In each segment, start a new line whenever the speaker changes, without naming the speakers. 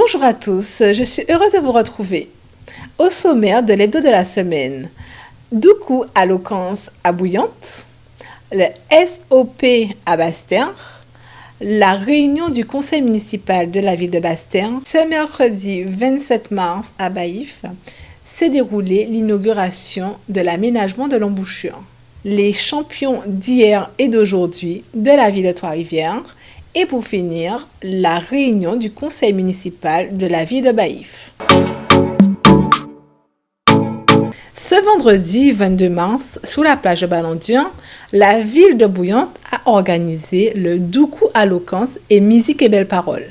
Bonjour à tous, je suis heureuse de vous retrouver. Au sommaire de l'hebdo de la semaine, Doukou à Locance à Bouillante, le SOP à Basse-Terre, la réunion du conseil municipal de la ville de Basse-Terre. Ce mercredi 27 mars à Baïf s'est déroulée l'inauguration de l'aménagement de l'embouchure. Les champions d'hier et d'aujourd'hui de la ville de Trois-Rivières et pour finir, la réunion du conseil municipal de la ville de Baïf. Ce vendredi 22 mars, sous la plage de Balandian, la ville de Bouillante a organisé le Doukou à Locance et musique et belles paroles.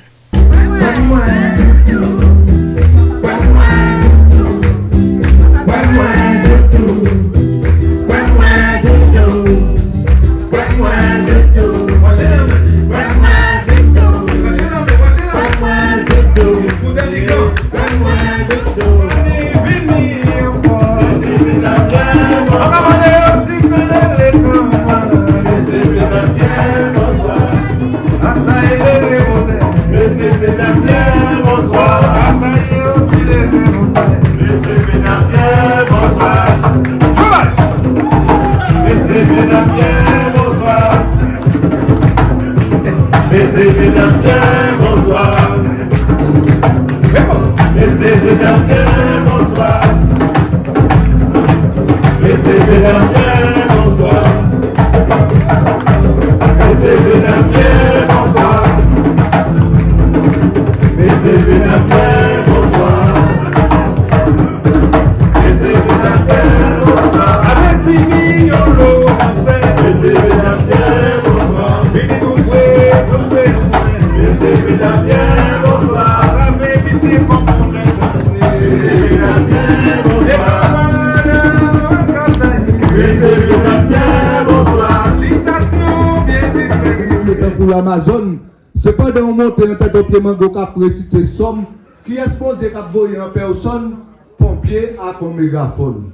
L'Amazon, c'est pas dans mon monter en tête de pied mango qui a précité somme qui est supposé qu'à voyer en personne pompier à ton mégaphone.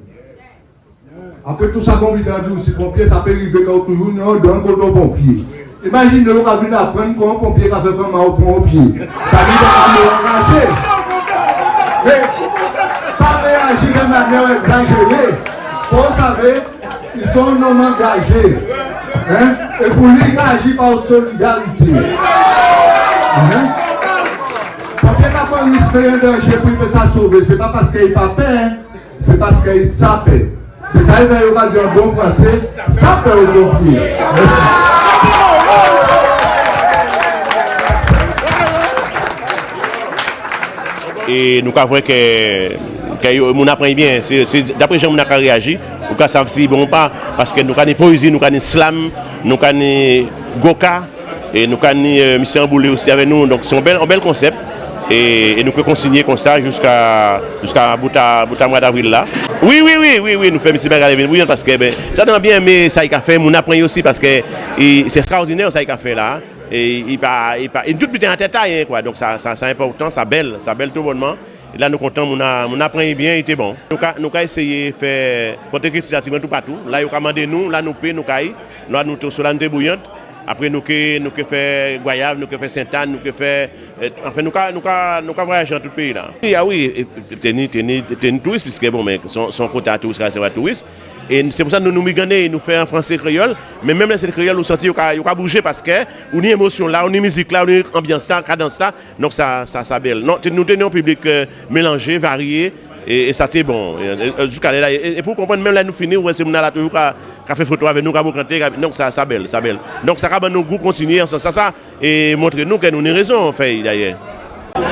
Après tout ça, bon, si pompier, ça peut arriver quand toujours dans un pompier. Imagine le cas vient apprendre comment un pompier a fait vraiment au pompier. Ça dit qu'on engagé. Mais pas réagir de manière exagérée. Vous savez, ils sont non engagés. Hein? Et pour lui, il agit par solidarité. Hein? Parce qu'il n'a pas espéré un danger pour qu'il ça sauver. Ce n'est pas parce qu'il n'a pas peur, c'est parce qu'il s'appelle. C'est ça, il va y dire en bon français, s'appelle aujourd'hui.
Et nous avons vu que nous apprenons bien. D'après Jean, nous avons réagi. Nous avons dit bon pas parce que nous avons poésie, nous avons slam, nous avons goka et nous avons Monsieur Amboulé aussi avec nous. Donc c'est un bel concept et nous pouvons continuer comme ça jusqu'à mois d'avril là. Oui, nous faisons Monsieur Bergalevin parce que ça donne bien mais ça il a fait, nous apprenons aussi parce que c'est extraordinaire ça il a fait là. Et il tout petit en tête quoi. Donc ça c'est important, ça belle tout bonnement. Et là nous comptons, on apprend bien, il était bon. Nous avons essayé de faire porter initiative tout partout. Là ils ont demandé nous, là nous payons, nous sommes sur la Bouillante. Après nous avons fait Goyave, nous avons fait Sainte-Anne, nous avons fait enfin nous avons voyagé dans tout le pays là. Ah oui, t'es touriste puisque bon mais son côté à touriste, c'est touriste. Et c'est pour ça que nous migrons, nous faisons en français créole, mais même les créoles, nous sentons qu'il y a bougé parce que on a une émotion là, on a une musique là, on a une ambiance là, cadence là, donc ça belle. Non, nous tenons un public mélangé, varié, et ça c'est bon. Et pour comprendre, même là nous finissons, c'est nous là toujours qui fait photo avec nous, qui chanter, donc ça belle. Donc ça va nous goût continuer ça et montrer nous que nous avons raison en fait d'ailleurs.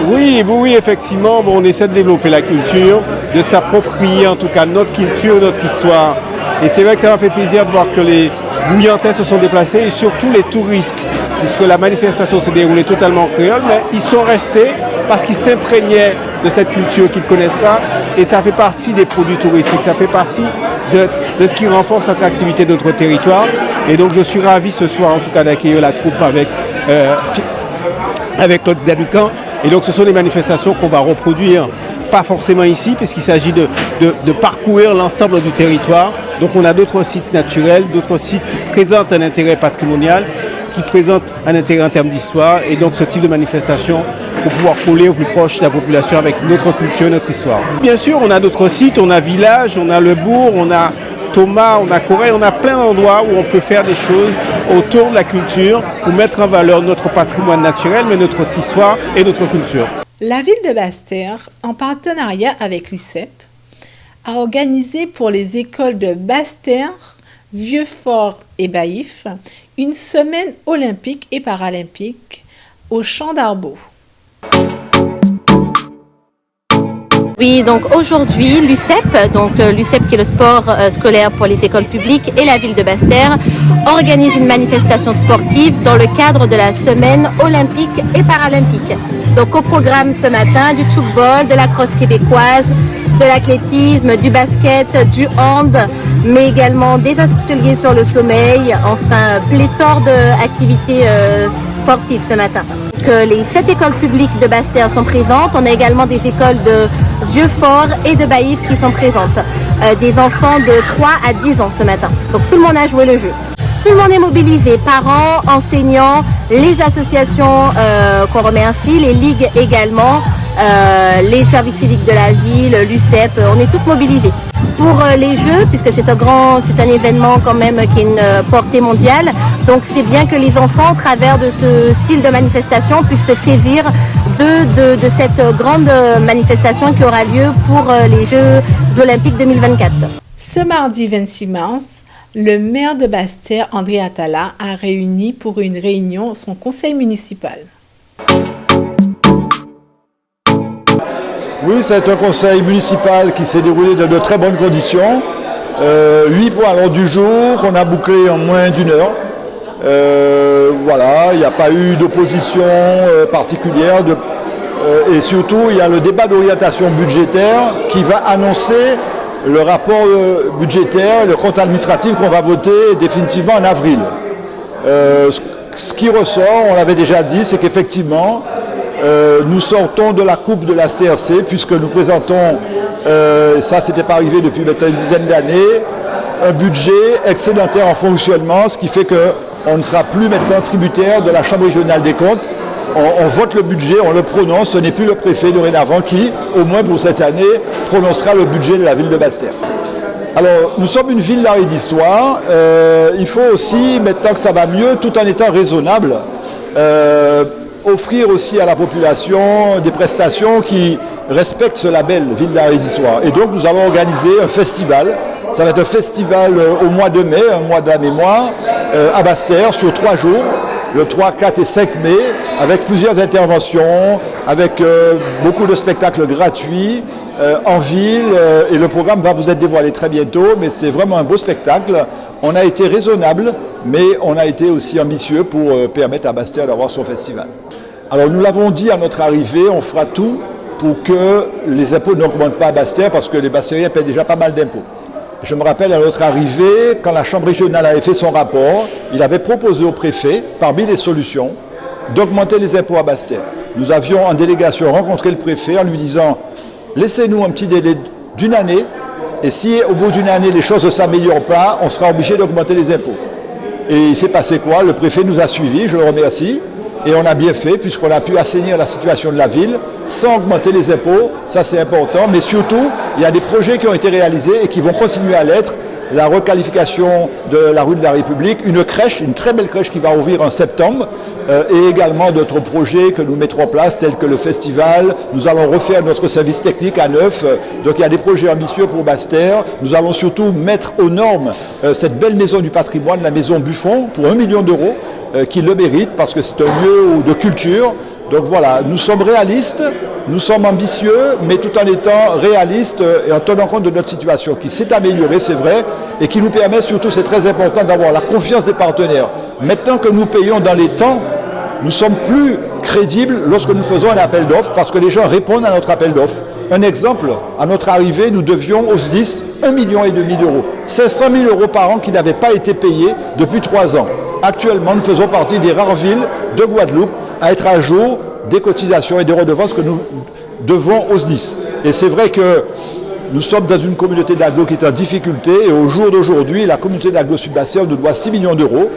Oui, effectivement, on essaie de développer la culture, de s'approprier en tout cas notre culture, notre histoire. Et c'est vrai que ça m'a fait plaisir de voir que les Bouillantais se sont déplacés et surtout les touristes, puisque la manifestation s'est déroulée totalement en créole, mais ils sont restés parce qu'ils s'imprégnaient de cette culture qu'ils ne connaissent pas et ça fait partie des produits touristiques, ça fait partie de ce qui renforce l'attractivité de notre territoire. Et donc je suis ravi ce soir en tout cas d'accueillir la troupe avec notre Dabican. Et donc ce sont des manifestations qu'on va reproduire, pas forcément ici, puisqu'il s'agit de parcourir l'ensemble du territoire. Donc on a d'autres sites naturels, d'autres sites qui présentent un intérêt patrimonial, qui présente un intérêt en termes d'histoire et donc ce type de manifestation pour pouvoir coller au plus proche de la population avec notre culture, notre histoire. Bien sûr, on a d'autres sites, on a Village, on a Le Bourg, on a Thomas, on a Corée, on a plein d'endroits où on peut faire des choses autour de la culture pour mettre en valeur notre patrimoine naturel, mais notre histoire et notre culture.
La ville de Basse-Terre, en partenariat avec l'UCEP, a organisé pour les écoles de Basse-Terre, Vieux-Fort et Baïf une semaine olympique et paralympique au Champ d'Arbaud.
Oui, donc aujourd'hui, l'UCEP, l'UCEP qui est le sport scolaire pour les écoles publiques et la ville de Basse-Terre, organise une manifestation sportive dans le cadre de la semaine olympique et paralympique. Donc au programme ce matin, du tchoukball, de la crosse québécoise, de l'athlétisme, du basket, du hand, mais également des ateliers sur le sommeil, enfin pléthore d'activités sportives ce matin. Les 7 écoles publiques de Basse-Terre sont présentes. On a également des écoles de Vieux-Fort et de Baïf qui sont présentes. Des enfants de 3 à 10 ans ce matin. Donc tout le monde a joué le jeu. Tout le monde est mobilisé, parents, enseignants, les associations qu'on remet un fil, les ligues également, les services civiques de la ville, l'UCEP, on est tous mobilisés. Pour les Jeux, puisque c'est un événement quand même qui est une portée mondiale, donc c'est bien que les enfants, au travers de ce style de manifestation, puissent se saisir de cette grande manifestation qui aura lieu pour les Jeux Olympiques 2024.
Ce mardi 26 mars, le maire de Basse-Terre, André Atala, a réuni pour une réunion son conseil municipal.
Oui, c'est un conseil municipal qui s'est déroulé dans de très bonnes conditions. 8 points à l'ordre du jour qu'on a bouclé en moins d'une heure. Voilà, il n'y a pas eu d'opposition particulière. Et surtout, il y a le débat d'orientation budgétaire qui va annoncer le rapport budgétaire et le compte administratif qu'on va voter définitivement en avril. Ce qui ressort, on l'avait déjà dit, c'est qu'effectivement, nous sortons de la coupe de la CRC puisque nous présentons, ça c'était pas arrivé depuis maintenant une dizaine d'années, un budget excédentaire en fonctionnement, ce qui fait qu'on ne sera plus maintenant tributaire de la Chambre régionale des comptes. On vote le budget, on le prononce, ce n'est plus le préfet dorénavant qui, au moins pour cette année, prononcera le budget de la ville de Basse-Terre. Alors, nous sommes une ville d'art et d'histoire, il faut aussi, maintenant que ça va mieux, tout en étant raisonnable, offrir aussi à la population des prestations qui respectent ce label Ville d'art et d'histoire. Et donc nous allons organiser un festival, ça va être un festival au mois de mai, un mois de la mémoire, à Basse-Terre sur 3 jours, le 3, 4 et 5 mai, avec plusieurs interventions, avec beaucoup de spectacles gratuits en ville, et le programme va vous être dévoilé très bientôt, mais c'est vraiment un beau spectacle. On a été raisonnable, mais on a été aussi ambitieux pour permettre à Basse-Terre d'avoir son festival. Alors nous l'avons dit à notre arrivée, on fera tout pour que les impôts n'augmentent pas à Basse-Terre parce que les Basse-Terriens paient déjà pas mal d'impôts. Je me rappelle à notre arrivée, quand la Chambre régionale avait fait son rapport, il avait proposé au préfet, parmi les solutions, d'augmenter les impôts à Basse-Terre. Nous avions en délégation rencontré le préfet en lui disant « Laissez-nous un petit délai d'une année et si au bout d'une année les choses ne s'améliorent pas, on sera obligé d'augmenter les impôts. » Et il s'est passé quoi? Le préfet nous a suivis, je le remercie. Et on a bien fait puisqu'on a pu assainir la situation de la ville sans augmenter les impôts, ça c'est important, mais surtout il y a des projets qui ont été réalisés et qui vont continuer à l'être. La requalification de la rue de la République, une crèche, une très belle crèche qui va ouvrir en septembre, et également d'autres projets que nous mettrons en place tels que le festival. Nous allons refaire notre service technique à neuf, donc il y a des projets ambitieux pour Basse-Terre. Nous allons surtout mettre aux normes cette belle maison du patrimoine, la maison Buffon, pour 1 million d'euros, qui le mérite parce que c'est un lieu de culture. Donc voilà, nous sommes réalistes, nous sommes ambitieux, mais tout en étant réalistes et en tenant compte de notre situation qui s'est améliorée, c'est vrai, et qui nous permet surtout, c'est très important, d'avoir la confiance des partenaires. Maintenant que nous payons dans les temps, nous sommes plus crédibles lorsque nous faisons un appel d'offres parce que les gens répondent à notre appel d'offres. Un exemple, à notre arrivée, nous devions au SDIS 1,5 million d'euros. 500 000 euros par an qui n'avaient pas été payés depuis 3 ans. Actuellement, nous faisons partie des rares villes de Guadeloupe à être à jour des cotisations et des redevances que nous devons au SDIS. Et c'est vrai que Nous sommes dans une communauté d'agglo qui est en difficulté et au jour d'aujourd'hui, la communauté d'agglo Sud-Bastien nous doit 6 millions d'euros.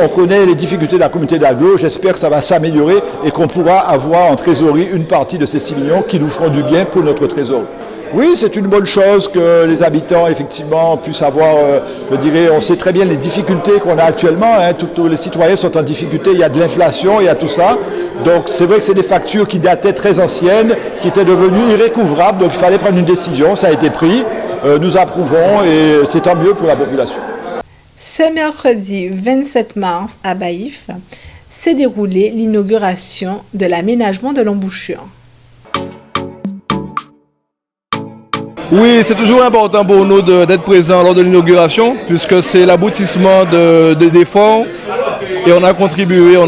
On connaît les difficultés de la communauté d'agglo, j'espère que ça va s'améliorer et qu'on pourra avoir en trésorerie une partie de ces 6 millions qui nous feront du bien pour notre trésorerie. Oui, c'est une bonne chose que les habitants, effectivement, puissent avoir, je dirais, on sait très bien les difficultés qu'on a actuellement. Hein, tous les citoyens sont en difficulté, il y a de l'inflation, il y a tout ça. Donc c'est vrai que c'est des factures qui dataient très anciennes, qui étaient devenues irrécouvrables. Donc il fallait prendre une décision, ça a été pris. Nous approuvons et c'est tant mieux pour la population.
Ce mercredi 27 mars à Baïf s'est déroulée l'inauguration de l'aménagement de l'embouchure.
Oui, c'est toujours important pour nous d'être présents lors de l'inauguration puisque c'est l'aboutissement d'efforts et on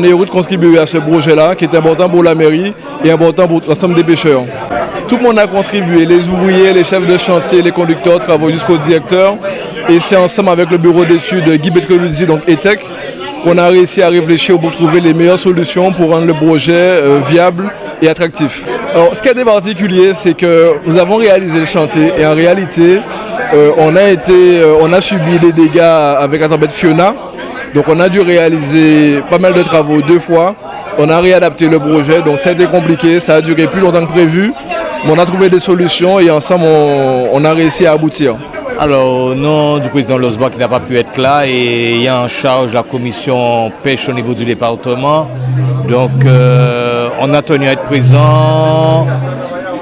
est heureux de contribuer à ce projet-là qui est important pour la mairie et important pour l'ensemble des pêcheurs. Tout le monde a contribué, les ouvriers, les chefs de chantier, les conducteurs, travaux jusqu'au directeur et c'est ensemble avec le bureau d'études Guy Petroluzzi, donc ETEC, qu'on a réussi à réfléchir pour trouver les meilleures solutions pour rendre le projet viable et attractif. Alors, ce qui est particulier, c'est que nous avons réalisé le chantier et en réalité, on a subi des dégâts avec la tempête Fiona. Donc on a dû réaliser pas mal de travaux 2 fois. On a réadapté le projet, donc ça a été compliqué, ça a duré plus longtemps que prévu. Mais on a trouvé des solutions et ensemble, on a réussi à aboutir.
Alors, au nom du président Losba qui n'a pas pu être là et il y a en charge la commission pêche au niveau du département. Donc, on a tenu à être présent.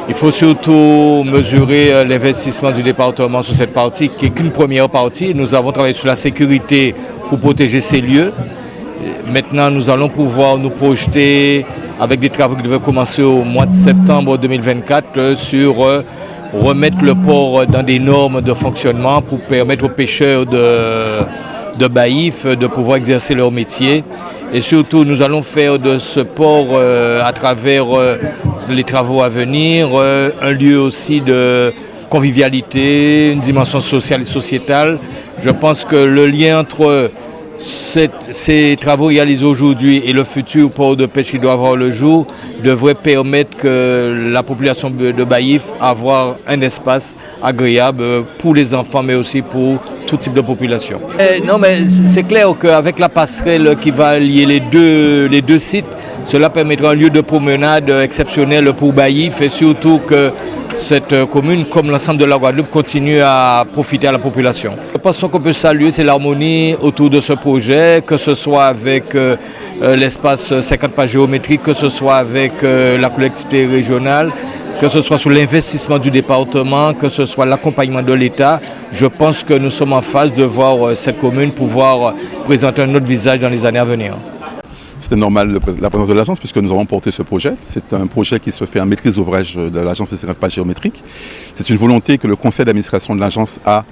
Il faut surtout mesurer l'investissement du département sur cette partie qui n'est qu'une première partie. Nous avons travaillé sur la sécurité pour protéger ces lieux. Maintenant, nous allons pouvoir nous projeter avec des travaux qui devaient commencer au mois de septembre 2024 sur remettre le port dans des normes de fonctionnement pour permettre aux pêcheurs de Baïf de pouvoir exercer leur métier. Et surtout, nous allons faire de ce port, à travers les travaux à venir, un lieu aussi de convivialité, une dimension sociale et sociétale. Je pense que le lien entre ces travaux réalisés aujourd'hui et le futur port de pêche qui doit avoir le jour devrait permettre que la population de Baïf avoir un espace agréable pour les enfants mais aussi pour tout type de population. Non mais c'est clair qu'avec la passerelle qui va lier les deux sites, cela permettra un lieu de promenade exceptionnel pour Baïf et surtout que cette commune, comme l'ensemble de la Guadeloupe, continue à profiter à la population. Je pense qu'on peut saluer, c'est l'harmonie autour de ce projet, que ce soit avec l'espace 50 pas géométrique, que ce soit avec la collectivité régionale, que ce soit sur l'investissement du département, que ce soit l'accompagnement de l'État. Je pense que nous sommes en phase de voir cette commune pouvoir présenter un autre visage dans les années à venir.
C'était normal la présence de l'agence puisque nous avons porté ce projet. C'est un projet qui se fait en maîtrise d'ouvrage de l'agence des 50 pas géométriques. C'est une volonté que le conseil d'administration de l'agence a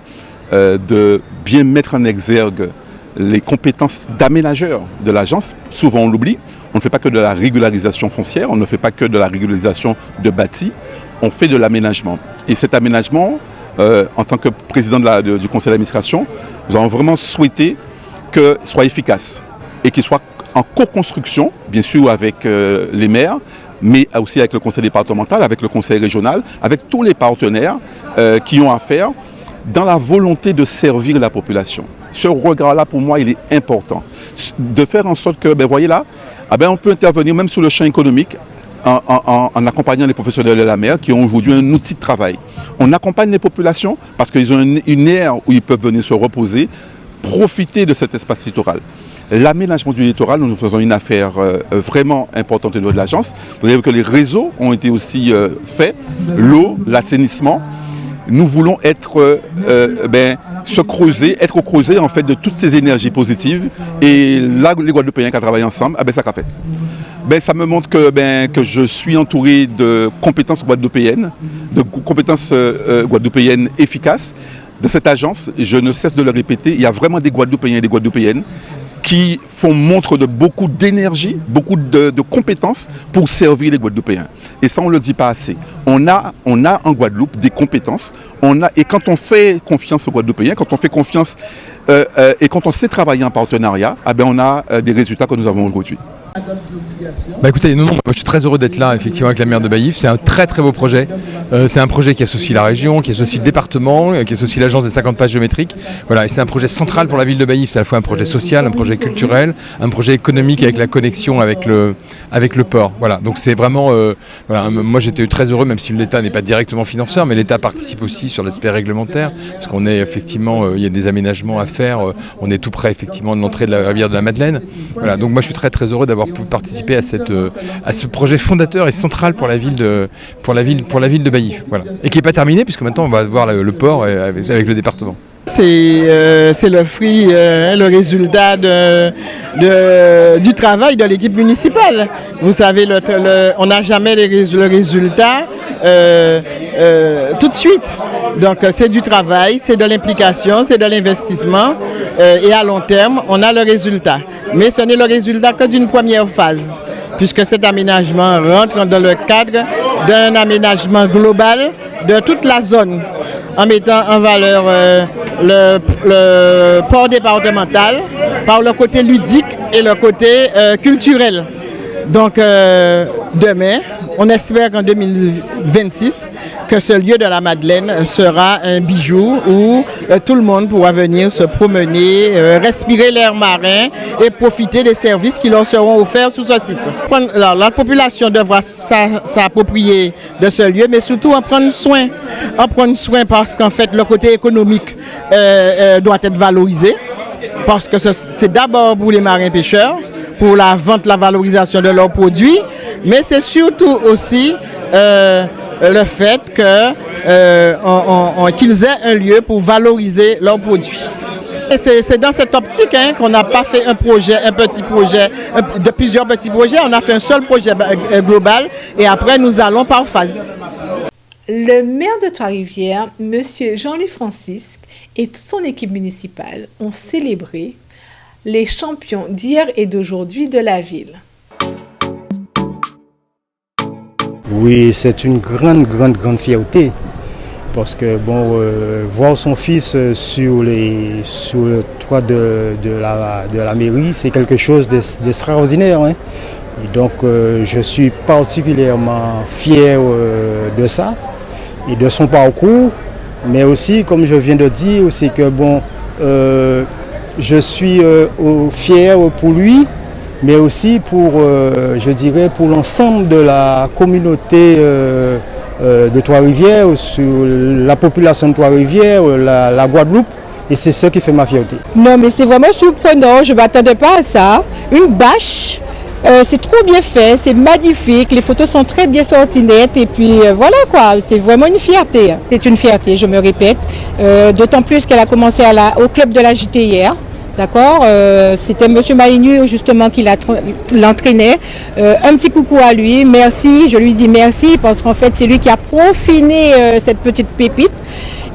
de bien mettre en exergue les compétences d'aménageurs de l'agence. Souvent on l'oublie, on ne fait pas que de la régularisation foncière, on ne fait pas que de la régularisation de bâtis, on fait de l'aménagement. Et cet aménagement, en tant que président du conseil d'administration, nous avons vraiment souhaité qu'il soit efficace et qu'il soit en co-construction, bien sûr avec les maires, mais aussi avec le conseil départemental, avec le conseil régional, avec tous les partenaires qui ont affaire dans la volonté de servir la population. Ce regard-là, pour moi, il est important. De faire en sorte que, voyez là, on peut intervenir même sur le champ économique en accompagnant les professionnels de la mer qui ont aujourd'hui un outil de travail. On accompagne les populations parce qu'ils ont une aire où ils peuvent venir se reposer, profiter de cet espace littoral. L'aménagement du littoral, nous faisons une affaire vraiment importante au niveau de l'agence. Vous savez que les réseaux ont été aussi faits, l'eau, l'assainissement. Nous voulons être, se creuser, être au creuset en fait de toutes ces énergies positives. Et là, les Guadeloupéens qui travaillent ensemble, ça qu'a fait. Ça me montre que je suis entouré de compétences guadeloupéennes, efficaces. De cette agence, je ne cesse de le répéter, il y a vraiment des Guadeloupéens et des Guadeloupéennes qui font montre de beaucoup d'énergie, beaucoup de compétences pour servir les Guadeloupéens. Et ça, on ne le dit pas assez. On a en Guadeloupe des compétences. Et quand on fait confiance aux Guadeloupéens, quand on fait confiance et quand on sait travailler en partenariat, on a des résultats que nous avons aujourd'hui.
Écoutez, non, moi je suis très heureux d'être là effectivement avec la maire de Baillif. C'est un très très beau projet. C'est un projet qui associe la région, qui associe le département, qui associe l'agence des 50 pages géométriques. Voilà, et c'est un projet central pour la ville de Baillif. C'est à la fois un projet social, un projet culturel, un projet économique avec la connexion avec le port. Voilà, donc c'est vraiment. Voilà, moi j'étais très heureux, même si l'État n'est pas directement financeur, mais l'État participe aussi sur l'aspect réglementaire, parce qu'on est effectivement, il y a des aménagements à faire. On est tout près effectivement de l'entrée de la rivière de la Madeleine. Voilà, donc moi je suis très très heureux d'avoir pu participer à ce projet fondateur et central pour la ville de Baillif, voilà. Et qui n'est pas terminé puisque maintenant on va voir le port avec le département.
C'est le fruit, le résultat du travail de l'équipe municipale. Vous savez, on n'a jamais le résultat tout de suite. Donc c'est du travail, c'est de l'implication, c'est de l'investissement et à long terme, on a le résultat. Mais ce n'est le résultat que d'une première phase, puisque cet aménagement rentre dans le cadre d'un aménagement global de toute la zone, en mettant en valeur le port départemental par le côté ludique et le côté culturel. Donc demain, on espère qu'en 2026, que ce lieu de la Madeleine sera un bijou où tout le monde pourra venir se promener, respirer l'air marin et profiter des services qui leur seront offerts sur ce site. Alors, la population devra s'approprier de ce lieu, mais surtout en prendre soin. En prendre soin parce qu'en fait, le côté économique doit être valorisé, parce que c'est d'abord pour les marins pêcheurs, pour la vente, la valorisation de leurs produits, mais c'est surtout aussi le fait qu'ils aient un lieu pour valoriser leurs produits. Et c'est dans cette optique qu'on n'a pas fait un petit projet, de plusieurs petits projets, on a fait un seul projet global et après nous allons par phase.
Le maire de Trois-Rivières, M. Jean-Louis Francisque, et toute son équipe municipale ont célébré les champions d'hier et d'aujourd'hui de la ville.
Oui, c'est une grande fierté parce que voir son fils sur le toit de la mairie, c'est quelque chose d'extraordinaire. Hein. Et donc je suis particulièrement fier de ça et de son parcours, mais aussi, comme je viens de dire, c'est que je suis fier pour lui, mais aussi pour l'ensemble de la communauté de Trois-Rivières, sur la population de Trois-Rivières, la Guadeloupe, et c'est ce qui fait ma fierté.
Non, mais c'est vraiment surprenant, je ne m'attendais pas à ça. Une bâche, c'est trop bien fait, c'est magnifique, les photos sont très bien sorties nettes, et puis voilà quoi, c'est vraiment une fierté. C'est une fierté, je me répète, d'autant plus qu'elle a commencé au club de la JT hier. D'accord, c'était M. Maïnu justement qui l'entraînait. Un petit coucou à lui, merci, je lui dis merci parce qu'en fait c'est lui qui a profiné cette petite pépite.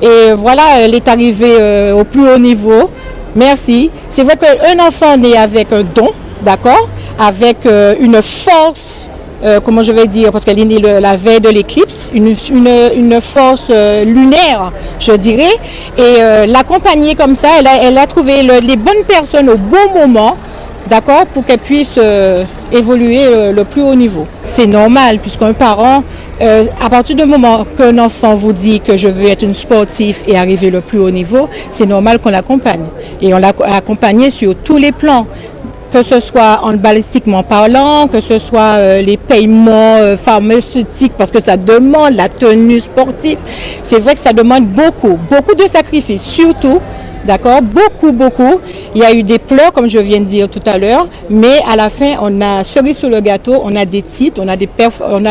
Et voilà, elle est arrivée au plus haut niveau. Merci. C'est vrai qu'un enfant né avec un don, d'accord, avec une force, comment je vais dire, parce qu'elle est née la veille de l'éclipse, une force lunaire, je dirais, et l'accompagner comme ça, elle a trouvé les bonnes personnes au bon moment, d'accord, pour qu'elle puisse évoluer le plus haut niveau. C'est normal, puisqu'un parent, à partir du moment qu'un enfant vous dit que je veux être une sportive et arriver le plus haut niveau, c'est normal qu'on l'accompagne. Et on l'a accompagné sur tous les plans. Que ce soit en balistiquement parlant, que ce soit les paiements pharmaceutiques, parce que ça demande la tenue sportive. C'est vrai que ça demande beaucoup de sacrifices, surtout, d'accord, beaucoup. Il y a eu des pleurs, comme je viens de dire tout à l'heure, mais à la fin, on a cerise sur le gâteau, on a des titres, on a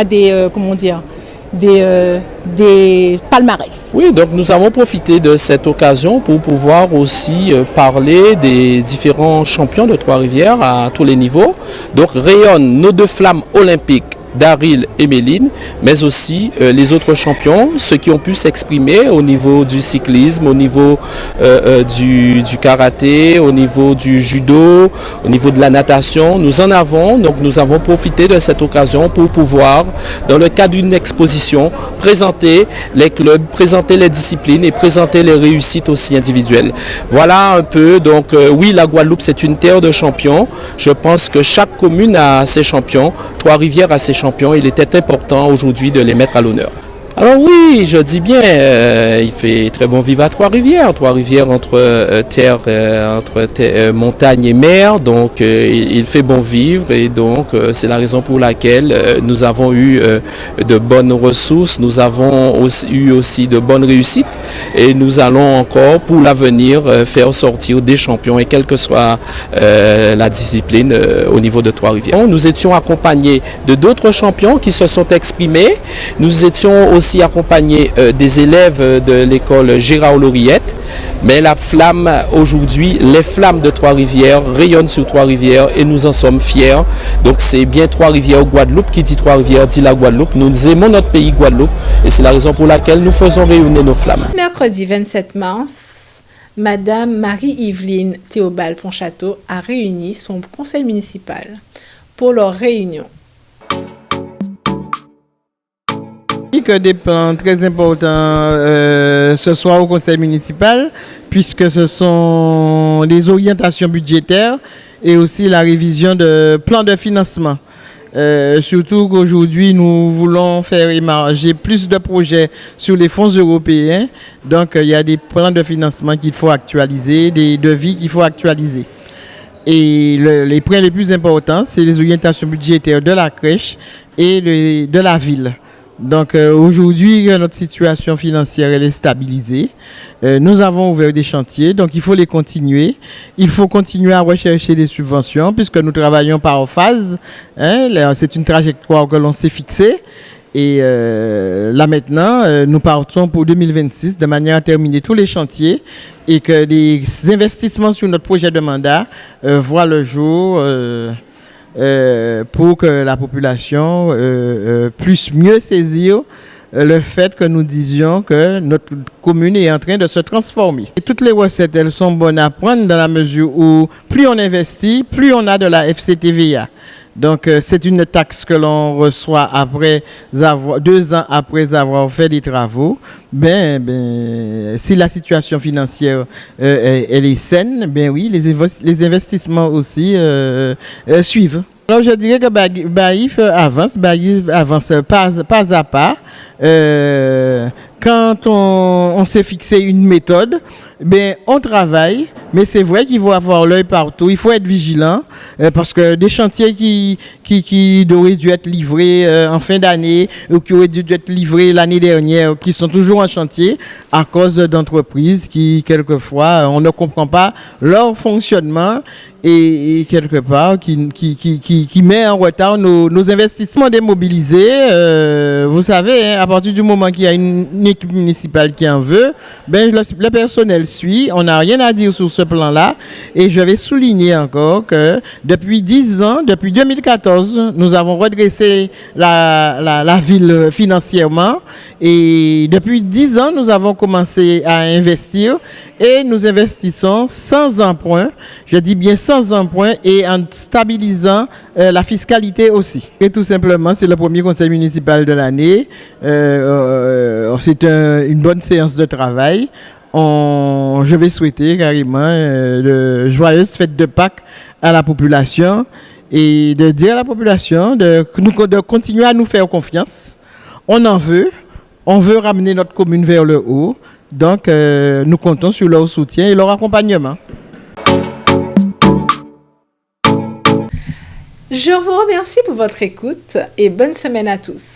des palmarès.
Oui, donc nous avons profité de cette occasion pour pouvoir aussi parler des différents champions de Trois-Rivières à tous les niveaux. Donc rayonnent nos deux flammes olympiques Daryl et Méline, mais aussi les autres champions, ceux qui ont pu s'exprimer au niveau du cyclisme, au niveau du karaté, au niveau du judo, au niveau de la natation. Nous avons profité de cette occasion pour pouvoir, dans le cadre d'une exposition, présenter les clubs, présenter les disciplines et présenter les réussites aussi individuelles. Voilà un peu, donc oui, la Guadeloupe c'est une terre de champions. Je pense que chaque commune a ses champions, Trois-Rivières a ses champions. Il était important aujourd'hui de les mettre à l'honneur. Alors oui, je dis bien, il fait très bon vivre à Trois-Rivières. Trois-Rivières entre montagne et mer, donc il fait bon vivre et donc c'est la raison pour laquelle nous avons eu de bonnes ressources, nous avons eu aussi de bonnes réussites et nous allons encore pour l'avenir faire sortir des champions et quelle que soit la discipline au niveau de Trois-Rivières. Nous étions accompagnés de d'autres champions qui se sont exprimés. Nous étions aussi accompagné des élèves de l'école Gérard Lauriette, mais la flamme aujourd'hui, les flammes de Trois-Rivières rayonnent sur Trois-Rivières et nous en sommes fiers. Donc c'est bien Trois-Rivières Guadeloupe, qui dit Trois-Rivières dit la Guadeloupe. Nous aimons notre pays Guadeloupe et c'est la raison pour laquelle nous faisons rayonner nos flammes.
Mercredi 27 mars, Madame Marie-Yveline Théobald-Ponchâteau a réuni son conseil municipal pour leur réunion.
Que des plans très importants ce soir au conseil municipal, puisque ce sont les orientations budgétaires et aussi la révision de plans de financement. Surtout qu'aujourd'hui, nous voulons faire émerger plus de projets sur les fonds européens. Donc, il y a des plans de financement qu'il faut actualiser, des devis qu'il faut actualiser. Et les points les plus importants, c'est les orientations budgétaires de la crèche et de la ville. Donc aujourd'hui, notre situation financière elle est stabilisée. Nous avons ouvert des chantiers, donc il faut les continuer. Il faut continuer à rechercher des subventions puisque nous travaillons par phase. C'est une trajectoire que l'on s'est fixée. Et là maintenant, nous partons pour 2026 de manière à terminer tous les chantiers et que les investissements sur notre projet de mandat voient le jour. Pour que la population puisse mieux saisir le fait que nous disions que notre commune est en train de se transformer. Et toutes les recettes, elles sont bonnes à prendre dans la mesure où plus on investit, plus on a de la FCTVA. Donc c'est une taxe que l'on reçoit après 2 ans après avoir fait des travaux. Si la situation financière elle est saine, oui, les investissements aussi suivent. Alors je dirais que Baïf avance pas à pas. Quand on s'est fixé une méthode, on travaille, mais c'est vrai qu'il faut avoir l'œil partout, il faut être vigilant, parce que des chantiers qui auraient dû être livrés en fin d'année, ou qui auraient dû être livrés l'année dernière, qui sont toujours en chantier, à cause d'entreprises qui, quelquefois, on ne comprend pas leur fonctionnement, et quelque part, qui met en retard nos investissements démobilisés. Vous savez, à partir du moment qu'il y a une équipe municipale qui en veut, le personnel suit. On n'a rien à dire sur ce plan-là. Et je vais souligner encore que depuis 10 ans, depuis 2014, nous avons redressé la ville financièrement. Et depuis 10 ans, nous avons commencé à investir. Et nous investissons sans emprunt, je dis bien sans emprunt, et en stabilisant la fiscalité aussi. Et tout simplement, c'est le premier conseil municipal de l'année. C'est une bonne séance de travail. Je vais souhaiter carrément de joyeuses fêtes de Pâques à la population et de dire à la population de continuer à nous faire confiance. On en veut. On veut ramener notre commune vers le haut. Donc, nous comptons sur leur soutien et leur accompagnement.
Je vous remercie pour votre écoute et bonne semaine à tous.